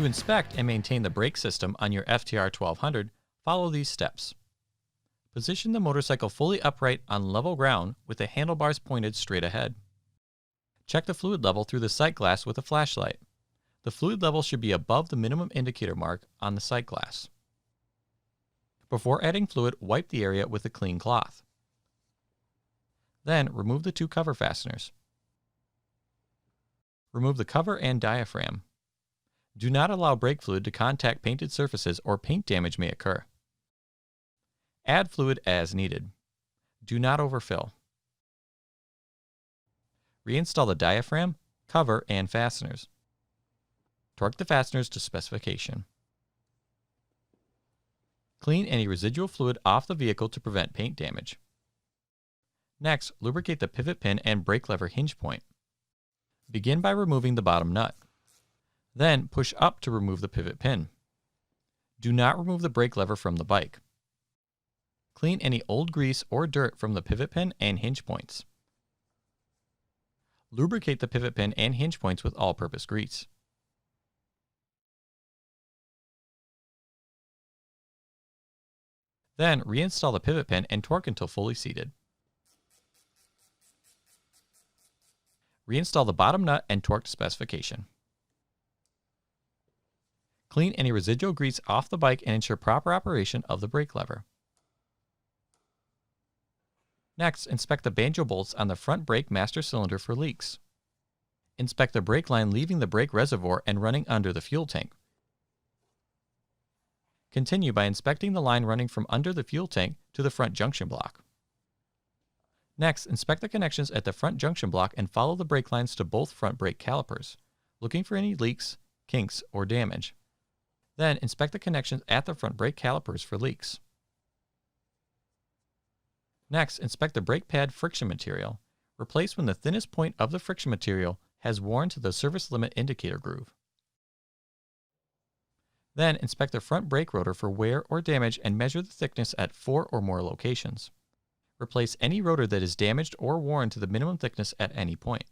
To inspect and maintain the brake system on your FTR1200, follow these steps. Position the motorcycle fully upright on level ground with the handlebars pointed straight ahead. Check the fluid level through the sight glass with a flashlight. The fluid level should be above the minimum indicator mark on the sight glass. Before adding fluid, wipe the area with a clean cloth. Then remove the two cover fasteners. Remove the cover and diaphragm. Do not allow brake fluid to contact painted surfaces or paint damage may occur. Add fluid as needed. Do not overfill. Reinstall the diaphragm, cover, and fasteners. Torque the fasteners to specification. Clean any residual fluid off the vehicle to prevent paint damage. Next, lubricate the pivot pin and brake lever hinge point. Begin by removing the bottom nut. Then push up to remove the pivot pin. Do not remove the brake lever from the bike. Clean any old grease or dirt from the pivot pin and hinge points. Lubricate the pivot pin and hinge points with all-purpose grease. Then reinstall the pivot pin and torque until fully seated. Reinstall the bottom nut and torque to specification. Clean any residual grease off the bike and ensure proper operation of the brake lever. Next, inspect the banjo bolts on the front brake master cylinder for leaks. Inspect the brake line leaving the brake reservoir and running under the fuel tank. Continue by inspecting the line running from under the fuel tank to the front junction block. Next, inspect the connections at the front junction block and follow the brake lines to both front brake calipers, looking for any leaks, kinks, or damage. Then inspect the connections at the front brake calipers for leaks. Next, inspect the brake pad friction material. Replace when the thinnest point of the friction material has worn to the service limit indicator groove. Then inspect the front brake rotor for wear or damage and measure the thickness at 4 or more locations. Replace any rotor that is damaged or worn to the minimum thickness at any point.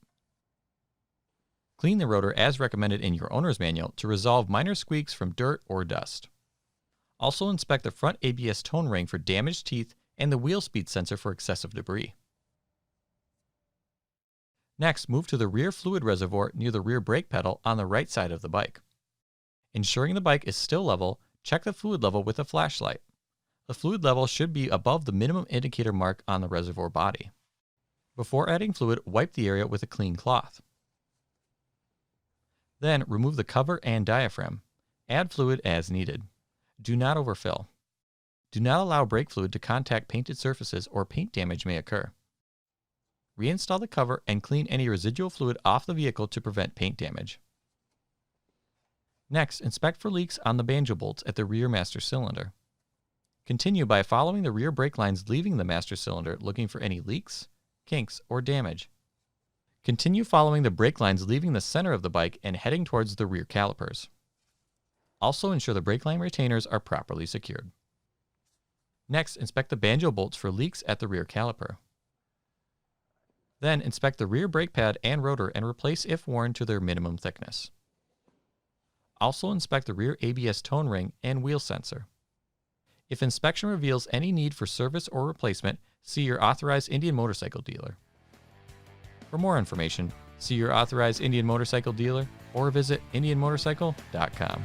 Clean the rotor as recommended in your owner's manual to resolve minor squeaks from dirt or dust. Also inspect the front ABS tone ring for damaged teeth and the wheel speed sensor for excessive debris. Next, move to the rear fluid reservoir near the rear brake pedal on the right side of the bike. Ensuring the bike is still level, check the fluid level with a flashlight. The fluid level should be above the minimum indicator mark on the reservoir body. Before adding fluid, wipe the area with a clean cloth. Then remove the cover and diaphragm. Add fluid as needed. Do not overfill. Do not allow brake fluid to contact painted surfaces or paint damage may occur. Reinstall the cover and clean any residual fluid off the vehicle to prevent paint damage. Next, inspect for leaks on the banjo bolts at the rear master cylinder. Continue by following the rear brake lines leaving the master cylinder looking for any leaks, kinks, or damage. Continue following the brake lines leaving the center of the bike and heading towards the rear calipers. Also ensure the brake line retainers are properly secured. Next, inspect the banjo bolts for leaks at the rear caliper. Then inspect the rear brake pad and rotor and replace if worn to their minimum thickness. Also inspect the rear ABS tone ring and wheel sensor. If inspection reveals any need for service or replacement, see your authorized Indian motorcycle dealer. For more information, see your authorized Indian motorcycle dealer or visit indianmotorcycle.com.